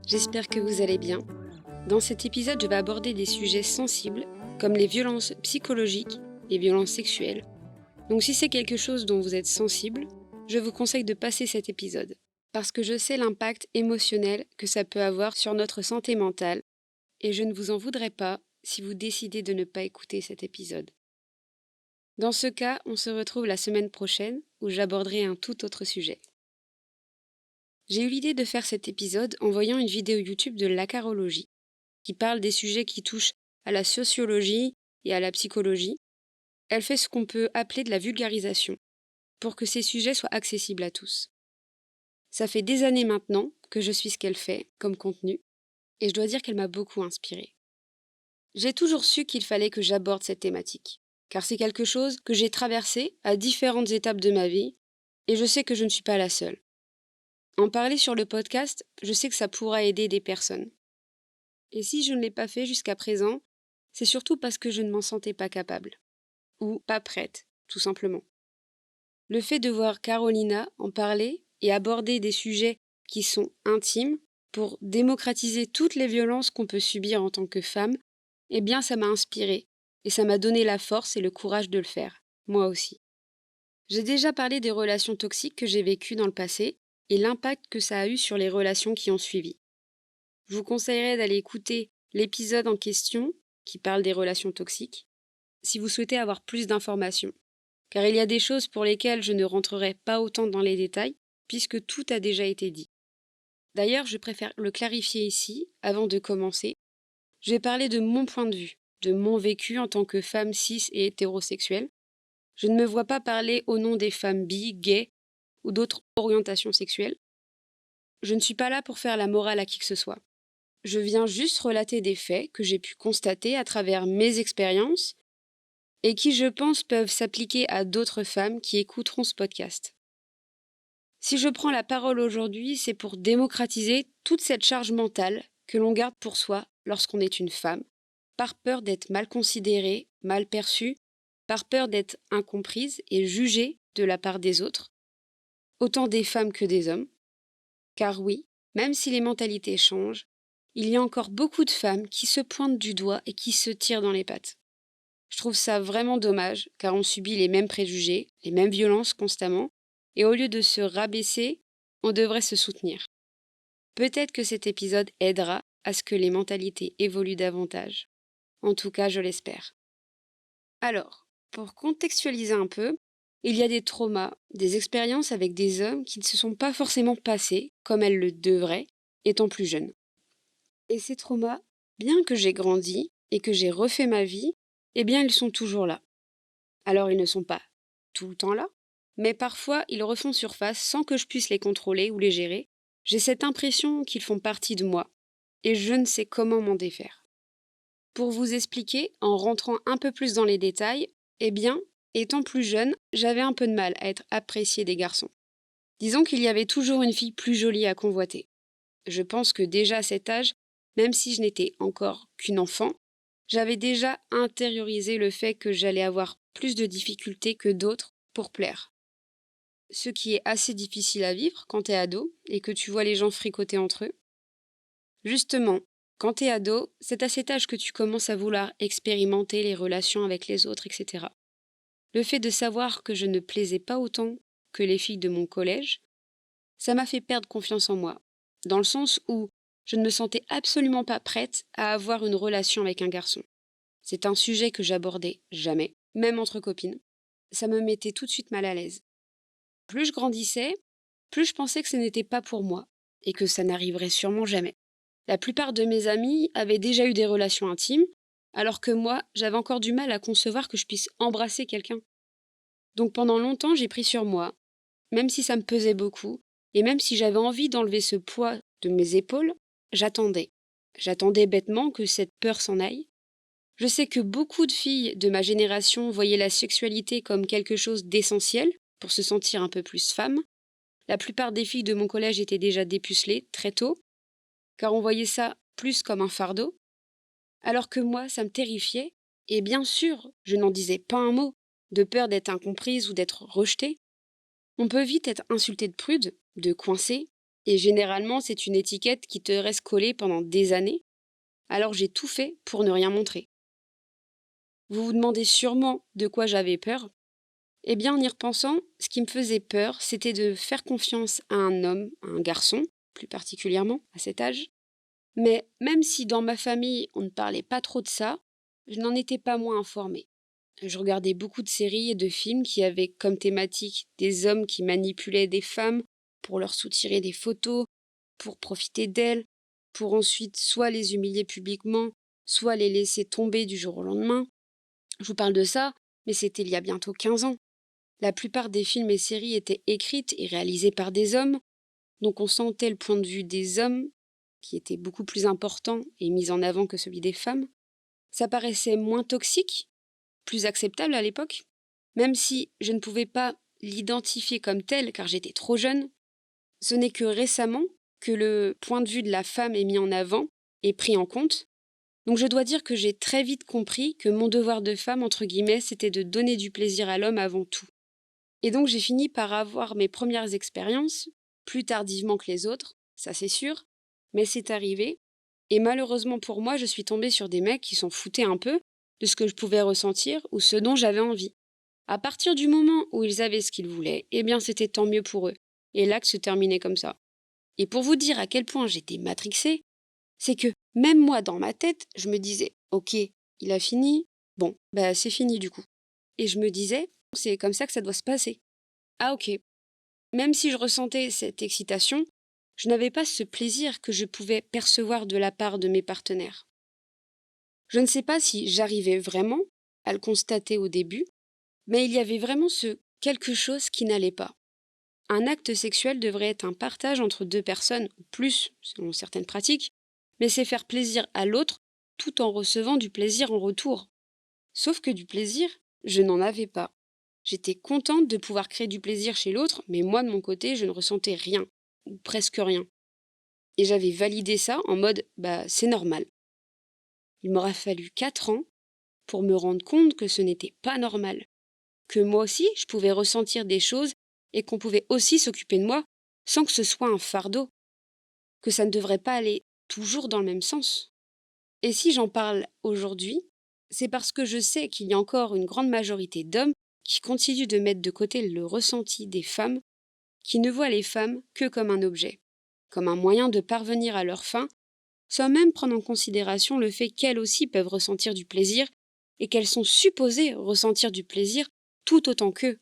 j'espère que vous allez bien. Dans cet épisode, je vais aborder des sujets sensibles comme les violences psychologiques, les violences sexuelles. Donc si c'est quelque chose dont vous êtes sensible, je vous conseille de passer cet épisode parce que je sais l'impact émotionnel que ça peut avoir sur notre santé mentale et je ne vous en voudrais pas si vous décidez de ne pas écouter cet épisode. Dans ce cas, on se retrouve la semaine prochaine où j'aborderai un tout autre sujet. J'ai eu l'idée de faire cet épisode en voyant une vidéo YouTube de l'acarologie qui parle des sujets qui touchent à la sociologie et à la psychologie. Elle fait ce qu'on peut appeler de la vulgarisation pour que ces sujets soient accessibles à tous. Ça fait des années maintenant que je suis ce qu'elle fait comme contenu et je dois dire qu'elle m'a beaucoup inspirée. J'ai toujours su qu'il fallait que j'aborde cette thématique, car c'est quelque chose que j'ai traversé à différentes étapes de ma vie et je sais que je ne suis pas la seule. En parler sur le podcast, je sais que ça pourra aider des personnes. Et si je ne l'ai pas fait jusqu'à présent, c'est surtout parce que je ne m'en sentais pas capable. Ou pas prête, tout simplement. Le fait de voir Carolina en parler et aborder des sujets qui sont intimes pour démocratiser toutes les violences qu'on peut subir en tant que femme, eh bien ça m'a inspirée et ça m'a donné la force et le courage de le faire, moi aussi. J'ai déjà parlé des relations toxiques que j'ai vécues dans le passé et l'impact que ça a eu sur les relations qui ont suivi. Je vous conseillerais d'aller écouter l'épisode en question qui parle des relations toxiques si vous souhaitez avoir plus d'informations, car il y a des choses pour lesquelles je ne rentrerai pas autant dans les détails puisque tout a déjà été dit. D'ailleurs, je préfère le clarifier ici avant de commencer. Je vais parler de mon point de vue, de mon vécu en tant que femme cis et hétérosexuelle. Je ne me vois pas parler au nom des femmes bi, gays ou d'autres orientations sexuelles. Je ne suis pas là pour faire la morale à qui que ce soit. Je viens juste relater des faits que j'ai pu constater à travers mes expériences et qui, je pense, peuvent s'appliquer à d'autres femmes qui écouteront ce podcast. Si je prends la parole aujourd'hui, c'est pour démocratiser toute cette charge mentale que l'on garde pour soi lorsqu'on est une femme, par peur d'être mal considérée, mal perçue, par peur d'être incomprise et jugée de la part des autres, autant des femmes que des hommes. Car oui, même si les mentalités changent, il y a encore beaucoup de femmes qui se pointent du doigt et qui se tirent dans les pattes. Je trouve ça vraiment dommage, car on subit les mêmes préjugés, les mêmes violences constamment, et au lieu de se rabaisser, on devrait se soutenir. Peut-être que cet épisode aidera à ce que les mentalités évoluent davantage. En tout cas, je l'espère. Alors, pour contextualiser un peu, il y a des traumas, des expériences avec des hommes qui ne se sont pas forcément passés comme elles le devraient, étant plus jeunes. Et ces traumas, bien que j'ai grandi et que j'ai refait ma vie, eh bien ils sont toujours là. Alors ils ne sont pas tout le temps là, mais parfois ils refont surface sans que je puisse les contrôler ou les gérer. J'ai cette impression qu'ils font partie de moi et je ne sais comment m'en défaire. Pour vous expliquer, en rentrant un peu plus dans les détails, eh bien, étant plus jeune, j'avais un peu de mal à être appréciée des garçons. Disons qu'il y avait toujours une fille plus jolie à convoiter. Je pense que déjà à cet âge, même si je n'étais encore qu'une enfant, j'avais déjà intériorisé le fait que j'allais avoir plus de difficultés que d'autres pour plaire. Ce qui est assez difficile à vivre quand t'es ado et que tu vois les gens fricoter entre eux. Justement, quand t'es ado, c'est à cet âge que tu commences à vouloir expérimenter les relations avec les autres, etc. Le fait de savoir que je ne plaisais pas autant que les filles de mon collège, ça m'a fait perdre confiance en moi, dans le sens où je ne me sentais absolument pas prête à avoir une relation avec un garçon. C'est un sujet que j'abordais jamais, même entre copines. Ça me mettait tout de suite mal à l'aise. Plus je grandissais, plus je pensais que ce n'était pas pour moi, et que ça n'arriverait sûrement jamais. La plupart de mes amis avaient déjà eu des relations intimes, alors que moi, j'avais encore du mal à concevoir que je puisse embrasser quelqu'un. Donc pendant longtemps, j'ai pris sur moi, même si ça me pesait beaucoup, et même si j'avais envie d'enlever ce poids de mes épaules, j'attendais. J'attendais bêtement que cette peur s'en aille. Je sais que beaucoup de filles de ma génération voyaient la sexualité comme quelque chose d'essentiel pour se sentir un peu plus femme. La plupart des filles de mon collège étaient déjà dépucelées très tôt, car on voyait ça plus comme un fardeau, alors que moi, ça me terrifiait, et bien sûr, je n'en disais pas un mot, de peur d'être incomprise ou d'être rejetée. On peut vite être insulté de prude, de coincé, Et généralement, c'est une étiquette qui te reste collée pendant des années, alors j'ai tout fait pour ne rien montrer. Vous vous demandez sûrement de quoi j'avais peur. Eh bien, en y repensant, ce qui me faisait peur, c'était de faire confiance à un homme, à un garçon, plus particulièrement à cet âge. Mais même si dans ma famille, on ne parlait pas trop de ça, je n'en étais pas moins informée. Je regardais beaucoup de séries et de films qui avaient comme thématique des hommes qui manipulaient des femmes pour leur soutirer des photos, pour profiter d'elles, pour ensuite soit les humilier publiquement, soit les laisser tomber du jour au lendemain. Je vous parle de ça, mais c'était il y a bientôt 15 ans. La plupart des films et séries étaient écrites et réalisées par des hommes, donc on sentait le point de vue des hommes, qui était beaucoup plus important et mis en avant que celui des femmes. Ça paraissait moins toxique, plus acceptable à l'époque, même si je ne pouvais pas l'identifier comme tel car j'étais trop jeune. Ce n'est que récemment que le point de vue de la femme est mis en avant et pris en compte. Donc je dois dire que j'ai très vite compris que mon devoir de femme, entre guillemets, c'était de donner du plaisir à l'homme avant tout. Et donc j'ai fini par avoir mes premières expériences, plus tardivement que les autres, ça c'est sûr, mais c'est arrivé. Et malheureusement pour moi, je suis tombée sur des mecs qui s'en foutaient un peu de ce que je pouvais ressentir ou ce dont j'avais envie. À partir du moment où ils avaient ce qu'ils voulaient, eh bien c'était tant mieux pour eux. Et l'acte se terminait comme ça. Et pour vous dire à quel point j'étais matrixée, c'est que même moi dans ma tête, je me disais, ok, il a fini, bon, bah c'est fini du coup. Et je me disais, c'est comme ça que ça doit se passer. Ah ok. Même si je ressentais cette excitation, je n'avais pas ce plaisir que je pouvais percevoir de la part de mes partenaires. Je ne sais pas si j'arrivais vraiment à le constater au début, mais il y avait vraiment ce quelque chose qui n'allait pas. Un acte sexuel devrait être un partage entre deux personnes, ou plus, selon certaines pratiques, mais c'est faire plaisir à l'autre tout en recevant du plaisir en retour. Sauf que du plaisir, je n'en avais pas. J'étais contente de pouvoir créer du plaisir chez l'autre, mais moi de mon côté, je ne ressentais rien, ou presque rien. Et j'avais validé ça en mode bah c'est normal. Il m'aura fallu 4 ans pour me rendre compte que ce n'était pas normal, que moi aussi je pouvais ressentir des choses et qu'on pouvait aussi s'occuper de moi sans que ce soit un fardeau, que ça ne devrait pas aller toujours dans le même sens. Et si j'en parle aujourd'hui, c'est parce que je sais qu'il y a encore une grande majorité d'hommes qui continuent de mettre de côté le ressenti des femmes, qui ne voient les femmes que comme un objet, comme un moyen de parvenir à leurs fins, sans même prendre en considération le fait qu'elles aussi peuvent ressentir du plaisir et qu'elles sont supposées ressentir du plaisir tout autant qu'eux.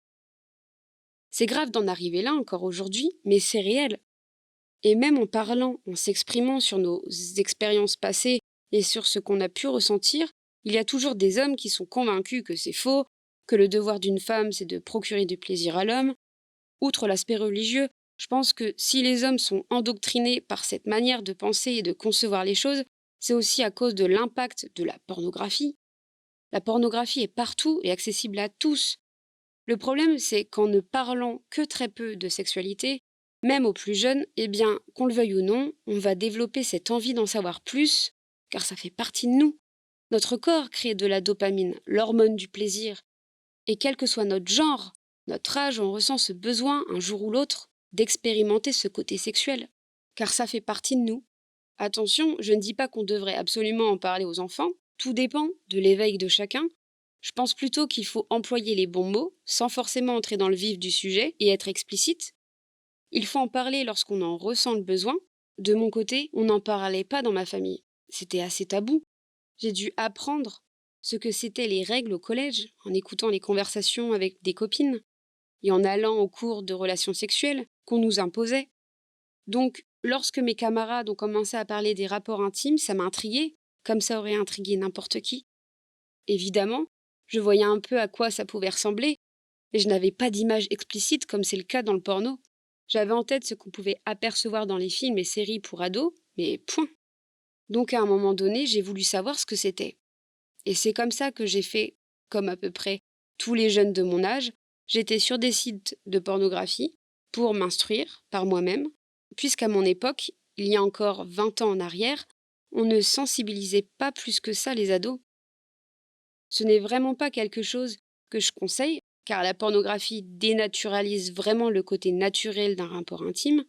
C'est grave d'en arriver là encore aujourd'hui, mais c'est réel. Et même en parlant, en s'exprimant sur nos expériences passées et sur ce qu'on a pu ressentir, il y a toujours des hommes qui sont convaincus que c'est faux, que le devoir d'une femme c'est de procurer du plaisir à l'homme. Outre l'aspect religieux, je pense que si les hommes sont endoctrinés par cette manière de penser et de concevoir les choses, c'est aussi à cause de l'impact de la pornographie. La pornographie est partout et accessible à tous. Le problème, c'est qu'en ne parlant que très peu de sexualité, même aux plus jeunes, eh bien, qu'on le veuille ou non, on va développer cette envie d'en savoir plus, car ça fait partie de nous. Notre corps crée de la dopamine, l'hormone du plaisir, et quel que soit notre genre, notre âge, on ressent ce besoin, un jour ou l'autre, d'expérimenter ce côté sexuel, car ça fait partie de nous. Attention, je ne dis pas qu'on devrait absolument en parler aux enfants, tout dépend de l'éveil de chacun. Je pense plutôt qu'il faut employer les bons mots, sans forcément entrer dans le vif du sujet et être explicite. Il faut en parler lorsqu'on en ressent le besoin. De mon côté, on n'en parlait pas dans ma famille. C'était assez tabou. J'ai dû apprendre ce que c'étaient les règles au collège, en écoutant les conversations avec des copines, et en allant aux cours de relations sexuelles qu'on nous imposait. Donc, lorsque mes camarades ont commencé à parler des rapports intimes, ça m'a intriguée, comme ça aurait intrigué n'importe qui. Évidemment, je voyais un peu à quoi ça pouvait ressembler, mais je n'avais pas d'image explicite comme c'est le cas dans le porno. J'avais en tête ce qu'on pouvait apercevoir dans les films et séries pour ados, mais point. Donc à un moment donné, j'ai voulu savoir ce que c'était. Et c'est comme ça que j'ai fait, comme à peu près tous les jeunes de mon âge, j'étais sur des sites de pornographie pour m'instruire par moi-même, puisqu'à mon époque, il y a encore 20 ans en arrière, on ne sensibilisait pas plus que ça les ados. Ce n'est vraiment pas quelque chose que je conseille, car la pornographie dénaturalise vraiment le côté naturel d'un rapport intime,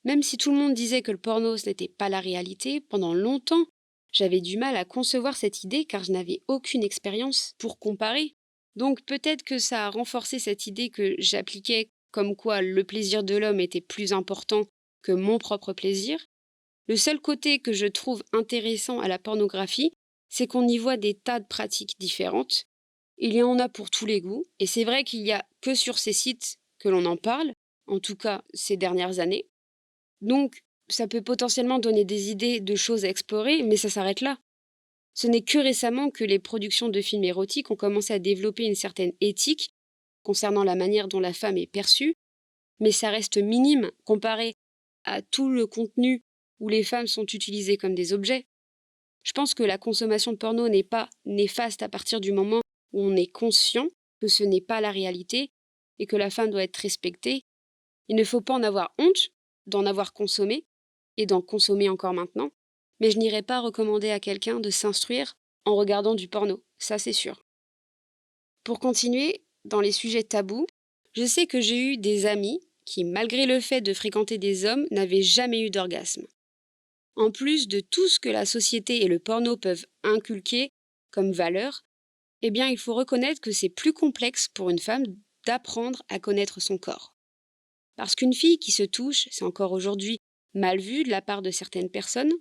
Même si tout le monde disait que le porno, ce n'était pas la réalité, pendant longtemps, j'avais du mal à concevoir cette idée car je n'avais aucune expérience pour comparer. Donc peut-être que ça a renforcé cette idée que j'appliquais comme quoi le plaisir de l'homme était plus important que mon propre plaisir. Le seul côté que je trouve intéressant à la pornographie, c'est qu'on y voit des tas de pratiques différentes. Il y en a pour tous les goûts, et c'est vrai qu'il n'y a que sur ces sites que l'on en parle, en tout cas ces dernières années. Donc, ça peut potentiellement donner des idées de choses à explorer, mais ça s'arrête là. Ce n'est que récemment que les productions de films érotiques ont commencé à développer une certaine éthique concernant la manière dont la femme est perçue, mais ça reste minime comparé à tout le contenu où les femmes sont utilisées comme des objets. Je pense que la consommation de porno n'est pas néfaste à partir du moment où on est conscient que ce n'est pas la réalité et que la femme doit être respectée. Il ne faut pas en avoir honte d'en avoir consommé et d'en consommer encore maintenant, mais je n'irai pas recommander à quelqu'un de s'instruire en regardant du porno, ça c'est sûr. Pour continuer, dans les sujets tabous, je sais que j'ai eu des amis qui, malgré le fait de fréquenter des hommes, n'avaient jamais eu d'orgasme. En plus de tout ce que la société et le porno peuvent inculquer comme valeur, eh bien il faut reconnaître que c'est plus complexe pour une femme d'apprendre à connaître son corps. Parce qu'une fille qui se touche, c'est encore aujourd'hui mal vu de la part de certaines personnes.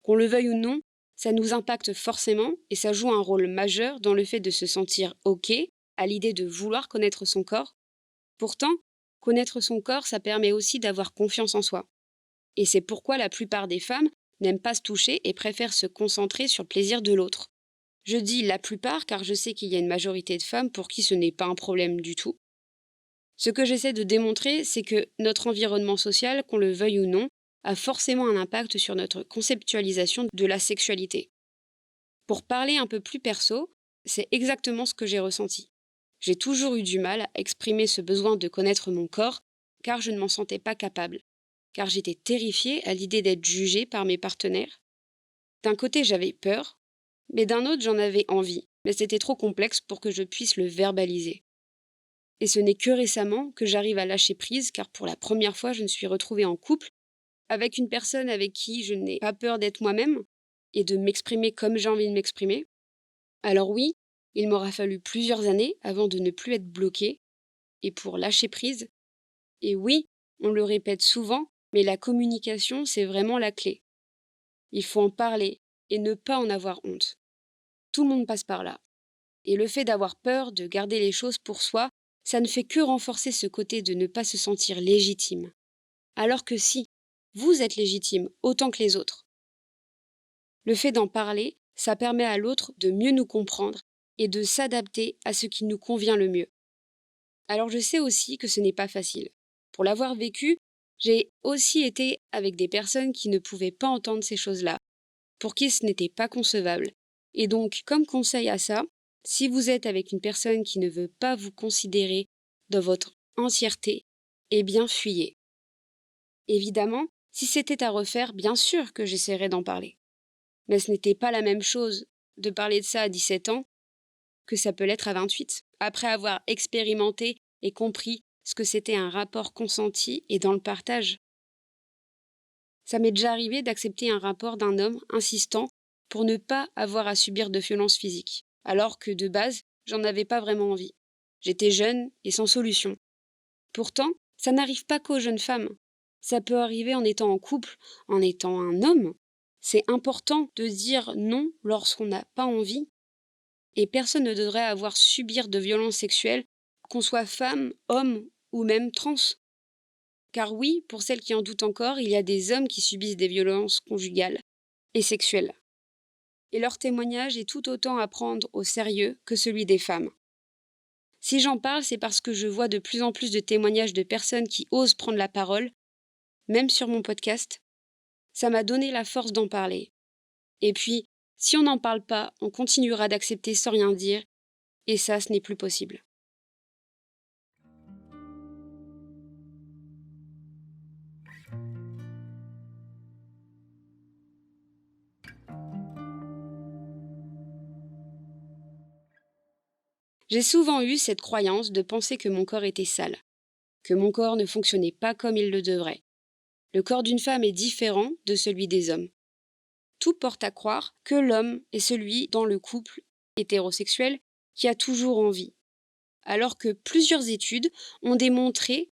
Qu'on le veuille ou non, ça nous impacte forcément et ça joue un rôle majeur dans le fait de se sentir OK à l'idée de vouloir connaître son corps. Pourtant, connaître son corps, ça permet aussi d'avoir confiance en soi. Et c'est pourquoi la plupart des femmes n'aiment pas se toucher et préfèrent se concentrer sur le plaisir de l'autre. Je dis la plupart car je sais qu'il y a une majorité de femmes pour qui ce n'est pas un problème du tout. Ce que j'essaie de démontrer, c'est que notre environnement social, qu'on le veuille ou non, a forcément un impact sur notre conceptualisation de la sexualité. Pour parler un peu plus perso, c'est exactement ce que j'ai ressenti. J'ai toujours eu du mal à exprimer ce besoin de connaître mon corps, car je ne m'en sentais pas capable, car j'étais terrifiée à l'idée d'être jugée par mes partenaires. D'un côté, j'avais peur, mais d'un autre, j'en avais envie, mais c'était trop complexe pour que je puisse le verbaliser. Et ce n'est que récemment que j'arrive à lâcher prise, car pour la première fois, je me suis retrouvée en couple avec une personne avec qui je n'ai pas peur d'être moi-même et de m'exprimer comme j'ai envie de m'exprimer. Alors oui, il m'aura fallu plusieurs années avant de ne plus être bloquée et pour lâcher prise. Et oui, on le répète souvent, mais la communication, c'est vraiment la clé. Il faut en parler et ne pas en avoir honte. Tout le monde passe par là. Et le fait d'avoir peur, de garder les choses pour soi, ça ne fait que renforcer ce côté de ne pas se sentir légitime. Alors que si, vous êtes légitime autant que les autres. Le fait d'en parler, ça permet à l'autre de mieux nous comprendre et de s'adapter à ce qui nous convient le mieux. Alors je sais aussi que ce n'est pas facile. Pour l'avoir vécu, j'ai aussi été avec des personnes qui ne pouvaient pas entendre ces choses-là, pour qui ce n'était pas concevable. Et donc, comme conseil à ça, si vous êtes avec une personne qui ne veut pas vous considérer dans votre entièreté, eh bien fuyez. Évidemment, si c'était à refaire, bien sûr que j'essaierais d'en parler. Mais ce n'était pas la même chose de parler de ça à 17 ans que ça peut l'être à 28, après avoir expérimenté et compris ce que c'était un rapport consenti et dans le partage. Ça m'est déjà arrivé d'accepter un rapport d'un homme insistant pour ne pas avoir à subir de violences physiques, alors que de base, j'en avais pas vraiment envie. J'étais jeune et sans solution. Pourtant, ça n'arrive pas qu'aux jeunes femmes. Ça peut arriver en étant en couple, en étant un homme. C'est important de dire non lorsqu'on n'a pas envie. Et personne ne devrait avoir à subir de violences sexuelles, qu'on soit femme, homme ou même trans. Car oui, pour celles qui en doutent encore, il y a des hommes qui subissent des violences conjugales et sexuelles. Et leur témoignage est tout autant à prendre au sérieux que celui des femmes. Si j'en parle, c'est parce que je vois de plus en plus de témoignages de personnes qui osent prendre la parole, même sur mon podcast. Ça m'a donné la force d'en parler. Et puis, si on n'en parle pas, on continuera d'accepter sans rien dire, et ça, ce n'est plus possible. J'ai souvent eu cette croyance de penser que mon corps était sale, que mon corps ne fonctionnait pas comme il le devrait. Le corps d'une femme est différent de celui des hommes. Tout porte à croire que l'homme est celui dans le couple hétérosexuel qui a toujours envie, alors que plusieurs études ont démontré,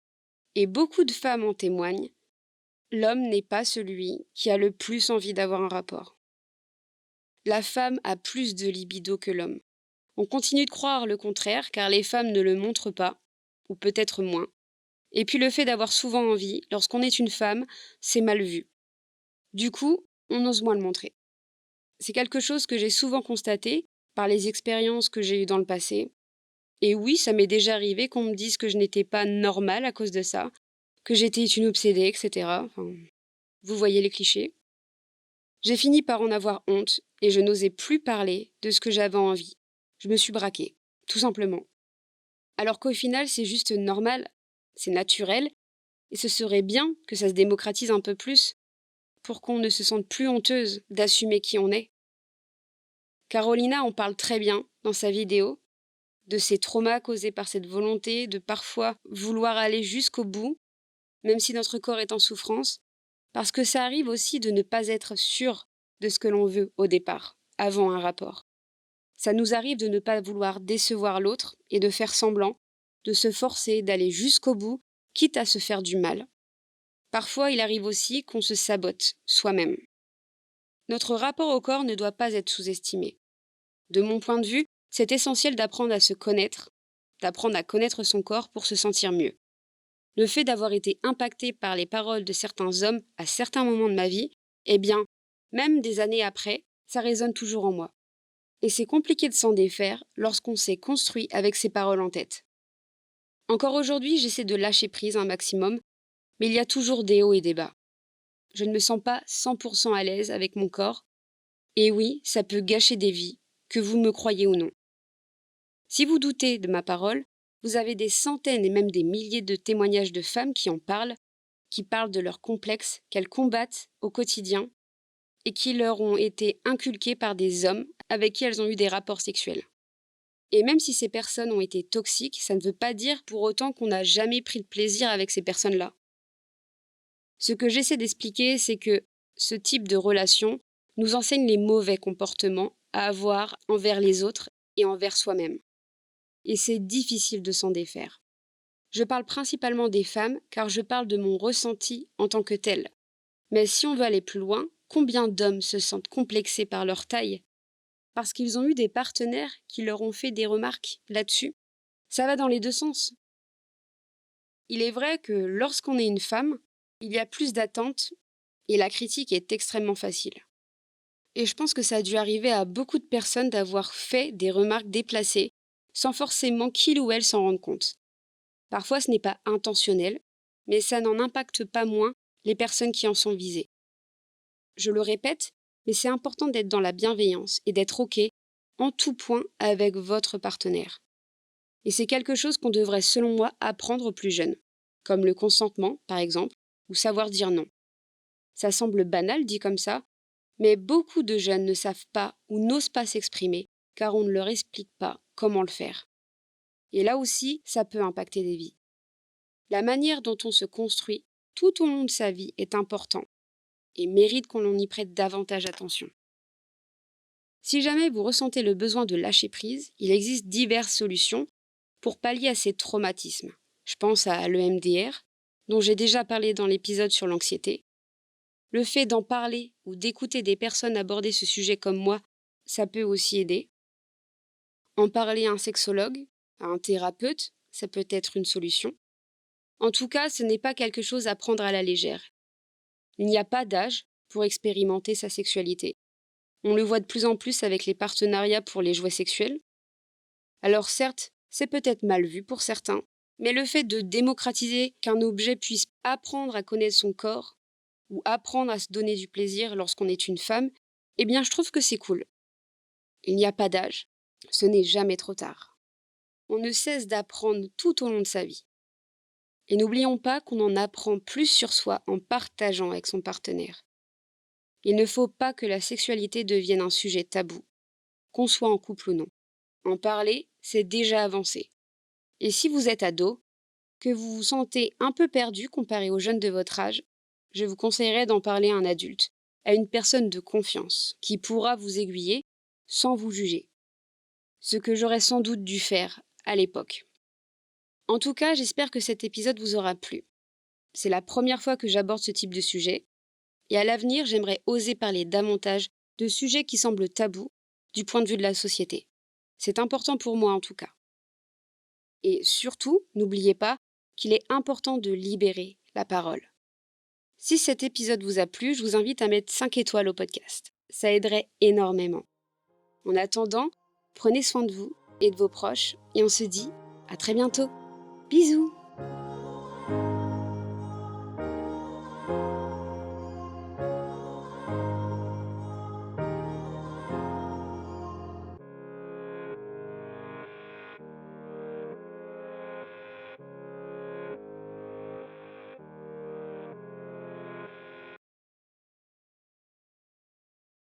et beaucoup de femmes en témoignent, l'homme n'est pas celui qui a le plus envie d'avoir un rapport. La femme a plus de libido que l'homme. On continue de croire le contraire car les femmes ne le montrent pas, ou peut-être moins. Et puis le fait d'avoir souvent envie, lorsqu'on est une femme, c'est mal vu. Du coup, on ose moins le montrer. C'est quelque chose que j'ai souvent constaté par les expériences que j'ai eues dans le passé. Et oui, ça m'est déjà arrivé qu'on me dise que je n'étais pas normale à cause de ça, que j'étais une obsédée, etc. Enfin, vous voyez les clichés. J'ai fini par en avoir honte et je n'osais plus parler de ce que j'avais envie. Je me suis braquée, tout simplement. Alors qu'au final, c'est juste normal, c'est naturel, et ce serait bien que ça se démocratise un peu plus pour qu'on ne se sente plus honteuse d'assumer qui on est. Carolina en parle très bien dans sa vidéo, de ses traumas causés par cette volonté de parfois vouloir aller jusqu'au bout, même si notre corps est en souffrance, parce que ça arrive aussi de ne pas être sûr de ce que l'on veut au départ, avant un rapport. Ça nous arrive de ne pas vouloir décevoir l'autre et de faire semblant, de se forcer d'aller jusqu'au bout, quitte à se faire du mal. Parfois, il arrive aussi qu'on se sabote soi-même. Notre rapport au corps ne doit pas être sous-estimé. De mon point de vue, c'est essentiel d'apprendre à se connaître, d'apprendre à connaître son corps pour se sentir mieux. Le fait d'avoir été impacté par les paroles de certains hommes à certains moments de ma vie, eh bien, même des années après, ça résonne toujours en moi. Et c'est compliqué de s'en défaire lorsqu'on s'est construit avec ces paroles en tête. Encore aujourd'hui, j'essaie de lâcher prise un maximum, mais il y a toujours des hauts et des bas. Je ne me sens pas 100% à l'aise avec mon corps, et oui, ça peut gâcher des vies, que vous me croyez ou non. Si vous doutez de ma parole, vous avez des centaines et même des milliers de témoignages de femmes qui parlent de leurs complexes qu'elles combattent au quotidien et qui leur ont été inculqués par des hommes avec qui elles ont eu des rapports sexuels. Et même si ces personnes ont été toxiques, ça ne veut pas dire pour autant qu'on n'a jamais pris de plaisir avec ces personnes-là. Ce que j'essaie d'expliquer, c'est que ce type de relation nous enseigne les mauvais comportements à avoir envers les autres et envers soi-même. Et c'est difficile de s'en défaire. Je parle principalement des femmes car je parle de mon ressenti en tant que tel. Mais si on veut aller plus loin, combien d'hommes se sentent complexés par leur taille parce qu'ils ont eu des partenaires qui leur ont fait des remarques là-dessus? Ça va dans les deux sens. Il est vrai que lorsqu'on est une femme, il y a plus d'attentes et la critique est extrêmement facile. Et je pense que ça a dû arriver à beaucoup de personnes d'avoir fait des remarques déplacées sans forcément qu'il ou elle s'en rende compte. Parfois ce n'est pas intentionnel, mais ça n'en impacte pas moins les personnes qui en sont visées. Je le répète, mais c'est important d'être dans la bienveillance et d'être OK en tout point avec votre partenaire. Et c'est quelque chose qu'on devrait, selon moi, apprendre aux plus jeunes, comme le consentement, par exemple, ou savoir dire non. Ça semble banal dit comme ça, mais beaucoup de jeunes ne savent pas ou n'osent pas s'exprimer, car on ne leur explique pas comment le faire. Et là aussi, ça peut impacter des vies. La manière dont on se construit tout au long de sa vie est important et mérite qu'on y prête davantage attention. Si jamais vous ressentez le besoin de lâcher prise, il existe diverses solutions pour pallier à ces traumatismes. Je pense à l'EMDR, dont j'ai déjà parlé dans l'épisode sur l'anxiété. Le fait d'en parler ou d'écouter des personnes aborder ce sujet comme moi, ça peut aussi aider. En parler à un sexologue, à un thérapeute, ça peut être une solution. En tout cas, ce n'est pas quelque chose à prendre à la légère. Il n'y a pas d'âge pour expérimenter sa sexualité. On le voit de plus en plus avec les partenariats pour les jouets sexuels. Alors certes, c'est peut-être mal vu pour certains, mais le fait de démocratiser qu'un objet puisse apprendre à connaître son corps ou apprendre à se donner du plaisir lorsqu'on est une femme, eh bien je trouve que c'est cool. Il n'y a pas d'âge, ce n'est jamais trop tard. On ne cesse d'apprendre tout au long de sa vie. Et n'oublions pas qu'on en apprend plus sur soi en partageant avec son partenaire. Il ne faut pas que la sexualité devienne un sujet tabou, qu'on soit en couple ou non. En parler, c'est déjà avancé. Et si vous êtes ado, que vous vous sentez un peu perdu comparé aux jeunes de votre âge, je vous conseillerais d'en parler à un adulte, à une personne de confiance, qui pourra vous aiguiller sans vous juger. Ce que j'aurais sans doute dû faire à l'époque. En tout cas, j'espère que cet épisode vous aura plu. C'est la première fois que j'aborde ce type de sujet, et à l'avenir, j'aimerais oser parler davantage de sujets qui semblent tabous du point de vue de la société. C'est important pour moi en tout cas. Et surtout, n'oubliez pas qu'il est important de libérer la parole. Si cet épisode vous a plu, je vous invite à mettre 5 étoiles au podcast. Ça aiderait énormément. En attendant, prenez soin de vous et de vos proches et on se dit à très bientôt. Bisous!